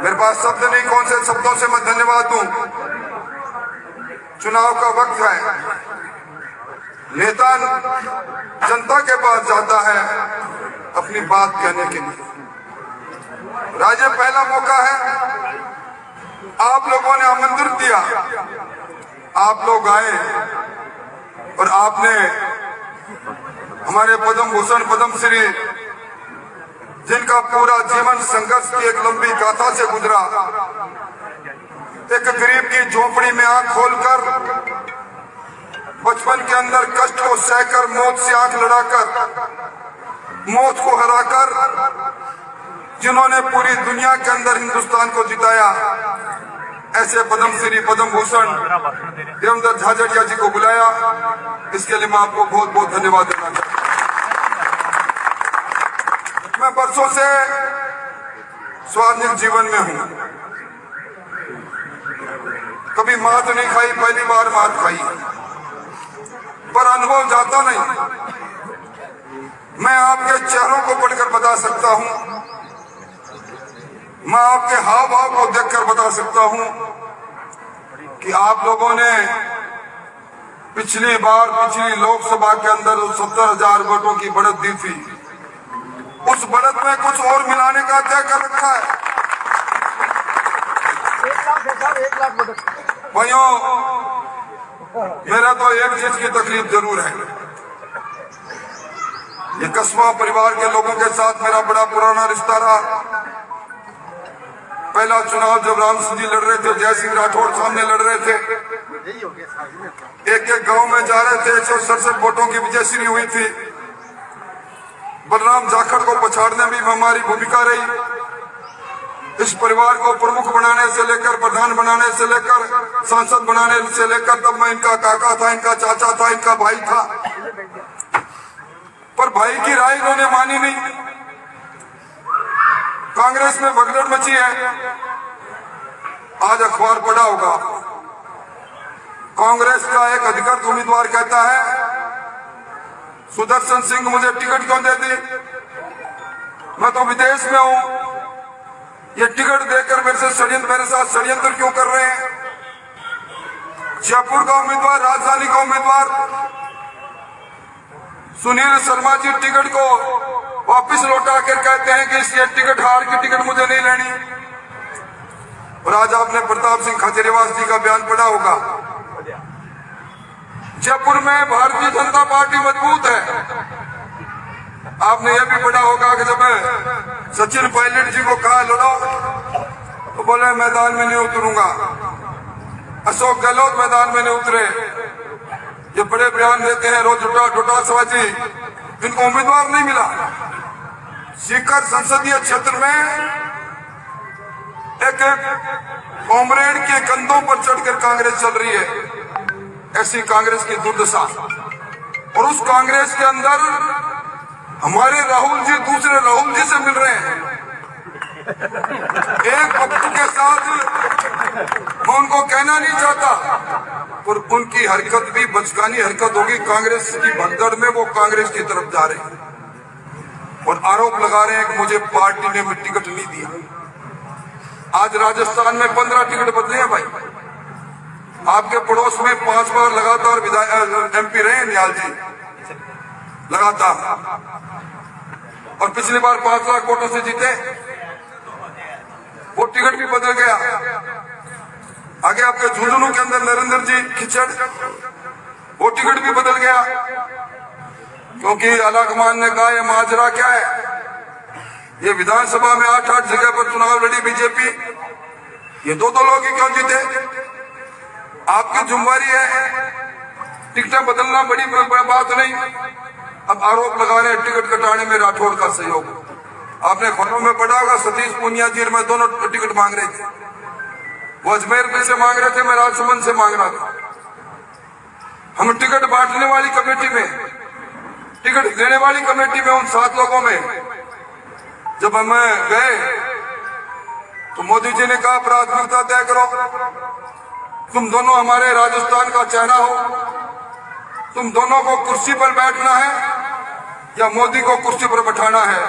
मेरे पास शब्द नहीं, कौन से शब्दों से मैं धन्यवाद दूं। चुनाव का वक्त है, नेता जनता के पास जाता है अपनी बात कहने के लिए। राज्य पहला मौका है, आप लोगों ने आमंत्रित दिया, आप लोग आए और आपने हमारे पद्म भूषण पद्मश्री, जिनका पूरा जीवन संघर्ष की एक लंबी गाथा से गुजरा, एक गरीब की झोपड़ी में आंख खोलकर, बचपन के अंदर कष्ट को सहकर, मौत से आंख लड़ाकर, मौत को हराकर, जिन्होंने पूरी दुनिया के अंदर हिंदुस्तान को जिताया, ऐसे पद्मश्री पद्म भूषण देवेंद्र झाझड़िया जी को बुलाया। इसके लिए मैं आपको बहुत बहुत धन्यवाद देना चाहता हूं। मैं बरसों से स्वाधीन जीवन में हूं, कभी मात नहीं खाई, पहली बार मात खाई, पर अनुभव जाता नहीं। मैं आपके चेहरों को पढ़कर बता सकता हूं, मैं आपके हाव भाव को देखकर बता सकता हूं कि आप लोगों ने पिछली लोकसभा के अंदर 70,000 वोटों की बढ़त दी थी, उस बढ़त में कुछ और मिलाने का तय कर रखा है। भाइयों, मेरा तो एक चीज की तकलीफ जरूर है, ये कस्बा परिवार के लोगों के साथ मेरा बड़ा पुराना रिश्ता रहा। पहला चुनाव जब राम सिंह जी लड़ रहे थे, जय सिंह राठौड़ सामने लड़ रहे थे, एक एक गांव में जा रहे थे, 167 वोटों की विजयश्री हुई थी। बलराम जाखड़ को पछाड़ने में हमारी भूमिका रही। इस परिवार को प्रमुख बनाने से लेकर, प्रधान बनाने से लेकर, सांसद बनाने से लेकर, तब मैं इनका काका था, इनका चाचा था, इनका भाई था, पर भाई की राय इन्होंने मानी नहीं। कांग्रेस में भगदड़ मची है। आज अखबार पढ़ा होगा, कांग्रेस का एक अधिकृत उम्मीदवार कहता है सुदर्शन सिंह मुझे टिकट क्यों दे दी, मैं तो विदेश में हूं, ये टिकट देकर मेरे साथ षड्यंत्र क्यों कर रहे हैं। जयपुर का उम्मीदवार, राजधानी का उम्मीदवार सुनील शर्मा जी टिकट को वापिस लौटा कर कहते हैं कि इसकी टिकट, हार की टिकट मुझे नहीं लेनी। और आज आपने प्रताप सिंह खाचरियावास जी का बयान पढ़ा होगा, जयपुर में भारतीय जनता पार्टी मजबूत है। आपने यह भी पढ़ा होगा कि जब सचिन पायलट जी को कहा लड़ो, तो बोले मैदान में नहीं उतरूंगा। अशोक गहलोत मैदान में नहीं उतरे। ये बड़े बयान देते हैं रोज डोटासरा जी, इनको उम्मीदवार नहीं मिला। सीकर संसदीय क्षेत्र में एक कॉमरेड के कंधों पर चढ़कर कांग्रेस चल रही है, ऐसी कांग्रेस की दुर्दशा। और उस कांग्रेस के अंदर हमारे राहुल जी दूसरे राहुल जी से मिल रहे हैं। एक वक्त के साथ मैं उनको कहना नहीं चाहता, पर उनकी हरकत भी बचकानी हरकत होगी। कांग्रेस की भगदड़ में वो कांग्रेस की तरफ जा रहे हैं और आरोप लगा रहे हैं कि मुझे पार्टी ने टिकट नहीं दिया। आज राजस्थान में 15 टिकट बदले हैं भाई। आपके पड़ोस में 5 बार लगातार विधायक MP रहे हैं निहाल जी, लगातार, और पिछली बार 5 लाख वोटों से जीते। वो टिकट भी बदल गया। आगे आपके झुंझुनू के अंदर नरेंद्र जी खिचड़, वो टिकट भी बदल गया, क्योंकि आलाकमान ने कहा यह माजरा क्या है, ये विधानसभा में 8-8 जगह पर चुनाव लड़ी बीजेपी, ये 2-2 लोग ही क्यों जीते। आपकी जिम्मेदारी है, टिकटें बदलना बड़ी बात नहीं। अब आरोप लगा रहे हैं टिकट कटाने में राठौड़ का सहयोग। आपने खबरों में पढ़ा होगा, सतीश पूनिया जी में दोनों टिकट मांग रहे थे। वो अजमेर में से मांग रहे थे, मैं राजसमंद से मांग रहा था। हम टिकट बांटने वाली कमेटी में, टिकट देने वाली कमेटी में, उन 7 लोगों में जब हम गए तो मोदी जी ने कहा प्राथमिकता तय करो, तुम दोनों हमारे राजस्थान का चेहरा हो, तुम दोनों को कुर्सी पर बैठना है या मोदी को कुर्सी पर बैठाना है।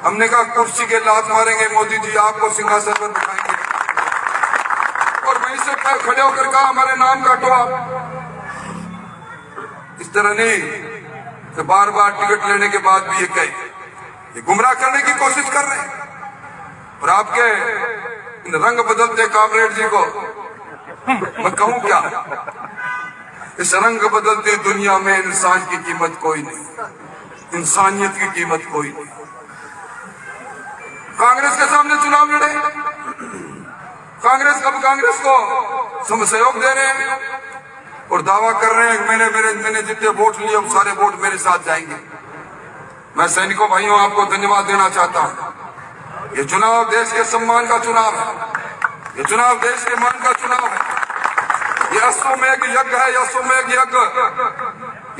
हमने कहा कुर्सी के लात मारेंगे मोदी जी, आपको सिंहासन पर बिठाएंगे। और वहीं से खड़े होकर कहा हमारे नाम काटो आप। इस तरह नहीं तो बार बार टिकट लेने के बाद भी ये कहे, ये गुमराह करने की कोशिश कर रहे हैं। और आपके इन रंग बदलते कामरेड जी को मैं कहूं क्या, इस रंग बदलती दुनिया में इंसान की कीमत कोई नहीं, इंसानियत की कीमत कोई नहीं। कांग्रेस के सामने चुनाव लड़े, कांग्रेस को सहयोग दे रहे हैं और दावा कर रहे हैं मैंने जितने वोट लिए वो सारे वोट मेरे साथ जाएंगे। मैं सैनिकों भाइयों आपको धन्यवाद देना चाहता हूं। ये चुनाव देश के सम्मान का चुनाव है, ये चुनाव देश के मान का चुनाव है। ये अश्वमेध यज्ञ है, अश्वमेध यज्ञ,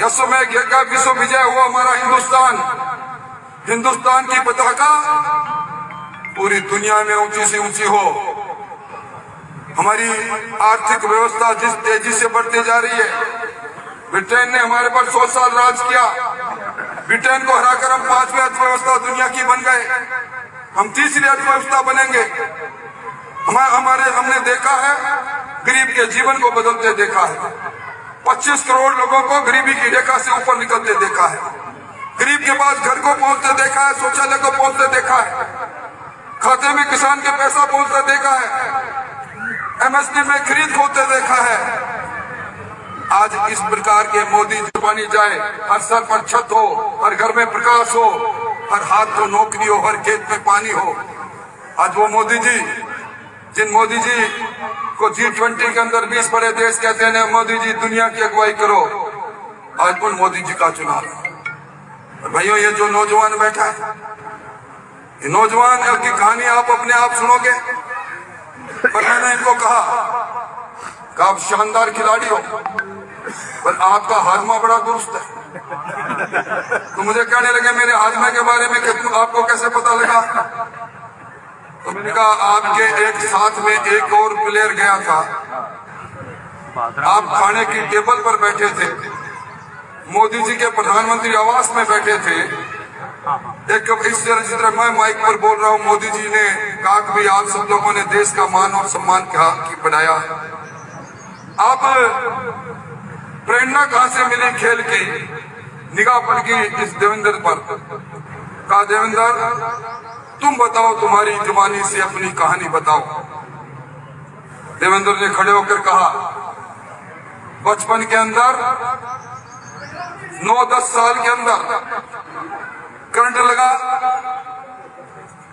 अश्वमेध यज्ञ विश्व विजय हुआ हमारा हिंदुस्तान की पताका पूरी दुनिया में ऊंची से ऊंची हो। हमारी आर्थिक व्यवस्था जिस तेजी से बढ़ती जा रही है, ब्रिटेन ने हमारे पर 100 साल राज किया, ब्रिटेन को हराकर हम 5वीं अर्थव्यवस्था दुनिया की बन गए, हम 3री अर्थव्यवस्था बनेंगे। हमने देखा है, गरीब के जीवन को बदलते देखा है, 25 करोड़ लोगों को गरीबी की रेखा से ऊपर निकलते देखा है, गरीब के पास घर को पहुंचते देखा है, शौचालय को पहुंचते देखा है, खाते में किसान के पैसा पहुंचते देखा है, एमएसपी में खरीद होते देखा है। आज इस प्रकार के मोदी जी बनी जाए, हर सर पर छत हो, हर घर में प्रकाश हो, हर हाथ को नौकरी हो, हर खेत में पानी हो। आज वो मोदी जी, जिन मोदी जी को G20 के अंदर 20 बड़े देश कहते हैं, मोदी जी दुनिया की अगुवाई करो, आज उन मोदी जी का चुनाव है। भाइयों, ये जो नौजवान बैठा है, ये नौजवान की कहानी आप अपने आप सुनोगे। पर मैंने इनको कहा कि आप शानदार खिलाड़ी हो, पर आपका हाजमा बड़ा दुरुस्त है। तो मुझे कहने लगे मेरे हाजमे के बारे में कि आपको कैसे पता लगा? तो मैंने कहा आपके एक साथ में एक और प्लेयर गया था, आप खाने की टेबल पर बैठे थे, मोदी जी के प्रधानमंत्री आवास में बैठे थे। एक इस तरह मैं माइक पर बोल रहा हूँ, मोदी जी ने कहा कि भाई आप सब लोगों ने देश का मान और सम्मान बढ़ाया। आप प्रेरणा कहां से मिली खेल की? निगाह पड़ गई इस देवेंद्र पर। कहा देवेंद्र तुम बताओ, तुम्हारी जुबानी से अपनी कहानी बताओ। देवेंद्र ने खड़े होकर कहा, बचपन के अंदर 9-10 साल के अंदर करंट लगा,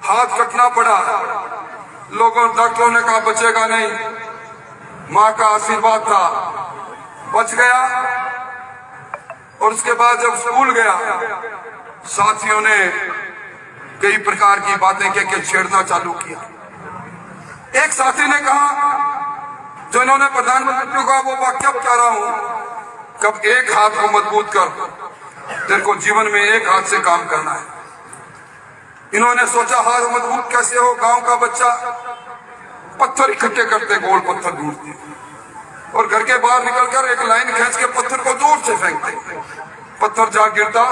हाथ कटना पड़ा, लोगों डॉक्टरों ने कहा बचेगा नहीं, मां का आशीर्वाद था, बच गया। और उसके बाद जब स्कूल गया, साथियों ने कई प्रकार की बातें कह के छेड़ना चालू किया। एक साथी ने कहा, जो इन्होंने प्रधानमंत्री को कहा वो वाक्य कह रहा हूं, कब एक हाथ को मजबूत कर, तेरे को जीवन में एक हाथ से काम करना है। इन्होंने सोचा हाथ मजबूत कैसे हो? गांव का बच्चा पत्थर इकट्ठे करते, गोल पत्थर ढूंढते और घर के बाहर निकलकर एक लाइन खींच के पत्थर को जोर से फेंकते। पत्थर जहां गिरता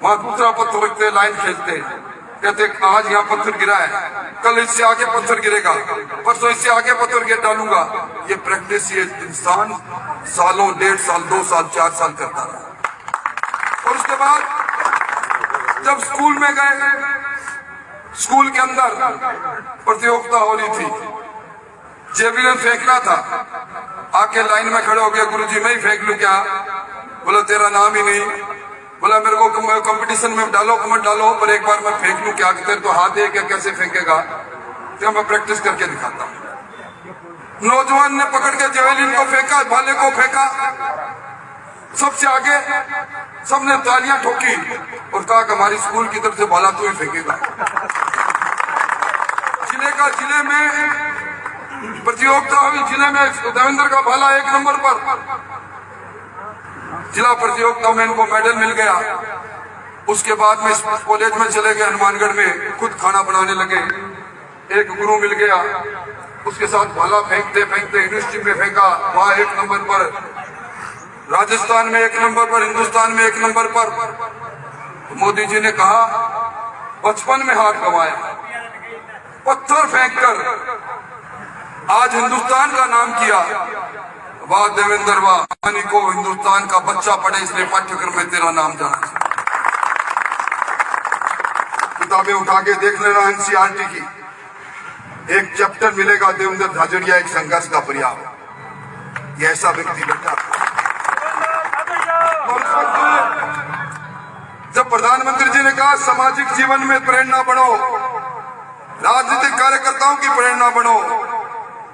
वहां दूसरा पत्थर रखते, लाइन खींचते, कहते आज यहाँ पत्थर गिरा है, कल इससे आगे पत्थर गिरेगा, परसों इससे आगे पत्थर गिर डालूंगा। ये प्रैक्टिस ये इंसान सालों, 1.5 साल, 2 साल, 4 साल करता रहा। और उसके बाद जब स्कूल में गए, स्कूल के अंदर प्रतियोगिता हो रही थी, जेवलिन फेंकना था, आके लाइन में खड़े हो गया, गुरुजी मैं ही फेंक लूं क्या? बोला तेरा नाम ही नहीं। बोला मेरे को कंपटीशन में डालो, मत डालो, पर एक बार मैं फेंक लूं क्या? तेरे तो हाथ है क्या, कैसे फेंकेगा? तो मैं प्रैक्टिस करके दिखाता हूं। नौजवान ने पकड़ के जेवलिन को फेंका, भाले को फेंका, सबसे आगे, सबने तालियां ठोकी और कहा कि हमारी स्कूल की तरफ से भाला तू ही फेंकेगा। जिले में प्रतियोगिता हुई, जिले में देवेंद्र का भाला 1 नंबर पर, जिला प्रतियोगिता में इनको मेडल मिल गया। उसके बाद में कॉलेज में चले गए, हनुमानगढ़ में खुद खाना बनाने लगे, एक गुरु मिल गया, उसके साथ भाला फेंकते फेंकते यूनिवर्सिटी में फेंका, वहां 1 नंबर पर, राजस्थान में 1 नंबर पर, हिंदुस्तान में 1 नंबर पर। मोदी जी ने कहा बचपन में हाथ गंवाया, पत्थर फेंककर आज हिंदुस्तान का नाम किया। वाह देवेंद्र वाह, कहानी को हिंदुस्तान का बच्चा पढ़े इसलिए पाठ्यक्रम में तेरा नाम जाना। किताबें उठा के देख लेना एनसीईआरटी की, एक चैप्टर मिलेगा देवेंद्र झाझड़िया एक संघर्ष का पर्याय। ये ऐसा व्यक्ति बेटा। जब प्रधानमंत्री जी ने कहा सामाजिक जीवन में प्रेरणा बनो, राजनीतिक कार्यकर्ताओं की प्रेरणा बनो,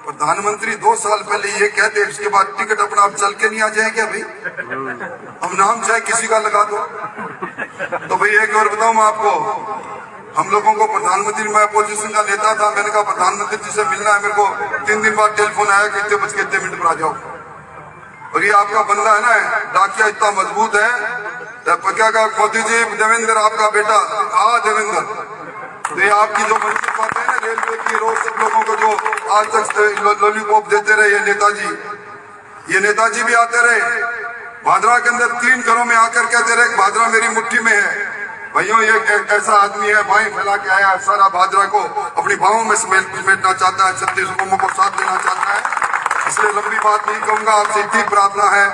प्रधानमंत्री 2 साल पहले ये कहते, उसके बाद टिकट अपना आप चल के नहीं आ जाए क्या भाई? हम नाम चाहे किसी का लगा दो। तो भाई एक और बताऊं मैं आपको, हम लोगों को प्रधानमंत्री, मैं अपोजिशन का नेता था, मैंने कहा प्रधानमंत्री जी से मिलना है मेरे को, 3 दिन बाद टेलीफोन आया कि इतने बज के इतने मिनट पर आ जाओ। और ये आपका बंदा है ना, डाकिया इतना मजबूत है, तो क्या कहा मोदी जी देवेंद्र आपका बेटा, देवेंद्र, तो ये आपकी जो मंत्री बातें हैं ना रेलवे की, रोज सब लोगों को जो आज तक लॉलीपॉप देते रहे ये नेताजी भी आते रहे भादरा के अंदर, 3 घरों में आकर कहते रहे भादरा मेरी मुट्ठी में है। भाइयों ये एक ऐसा आदमी है, बाएं फैला के आया, सारा भादरा को अपनी बाहों में समेटना चाहता है, 36 कौमों को साथ देना चाहता है। इसलिए लंबी बात नहीं कहूंगा, आपसे इतनी प्रार्थना है,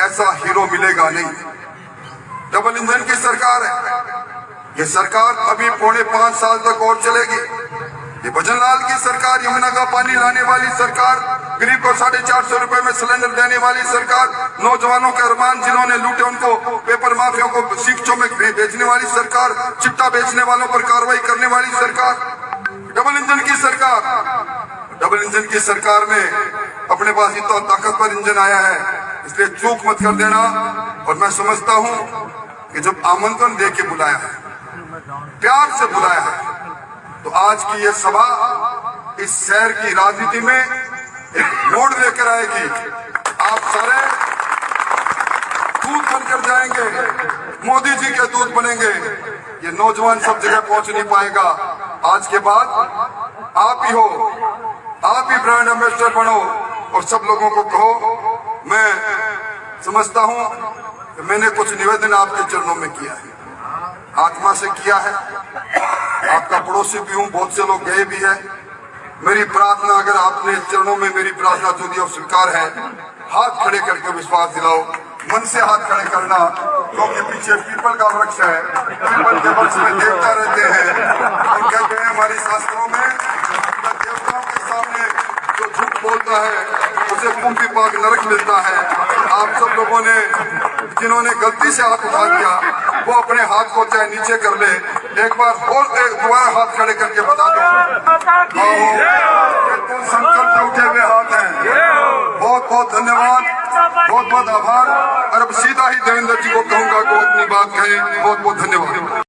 ऐसा हीरो मिलेगा नहीं। डबल इंजन की सरकार है, ये सरकार अभी 4.5 साल तक और चलेगी। ये भजनलाल की सरकार, यमुना का पानी लाने वाली सरकार, गरीब को 450 रुपए में सिलेंडर देने वाली सरकार, नौजवानों के अरमान जिन्होंने लूटे उनको, पेपर माफिया को शिक्षों में बेचने वाली सरकार, चिट्टा बेचने वालों पर कार्रवाई करने वाली सरकार, डबल इंजन की सरकार। डबल इंजन की सरकार में अपने पास इतना ताकतवर इंजन आया है, इसलिए चूक मत कर देना। और मैं समझता हूं कि जब आमंत्रण दे के बुलाया है, प्यार से बुलाया है, तो आज की ये सभा इस शहर की राजनीति में एक मोड़ लेकर आएगी। आप सारे दूत बनकर जाएंगे, मोदी जी के दूत बनेंगे। ये नौजवान सब जगह पहुंच नहीं पाएगा। आज के बाद आप ही हो, आप ही ब्रांड एम्बेसडर बनो और सब लोगों को कहो। मैं समझता हूं कि मैंने कुछ निवेदन आपके चरणों में किया है, आत्मा से किया है। आपका पड़ोसी भी हूं, बहुत से लोग गए भी हैं। मेरी प्रार्थना, अगर आपने चरणों में मेरी प्रार्थना जो दी और स्वीकार है, हाथ खड़े करके विश्वास दिलाओ, मन से हाथ खड़े करना, क्योंकि पीछे पीपल का वृक्ष है, पीपल के वृक्ष में देवता रहते हैं। हम कहते हैं हमारी शास्त्रों में, देवताओं के सामने जो झूठ बोलता है उसे कुंभी पाक नरक मिलता है। आप सब लोगों ने जिन्होंने गलती से हाथ उठा दिया, वो अपने हाथ को चाहे नीचे कर ले, एक बार और दोबारा हाथ खड़े करके बता दो तो संकल्प से उठे हुए हाथ हैं। बहुत बहुत धन्यवाद, बहुत बहुत आभार। और अब सीधा ही देवेंद्र जी को कहूंगा कि वो अपनी बात कहें। बहुत बहुत धन्यवाद।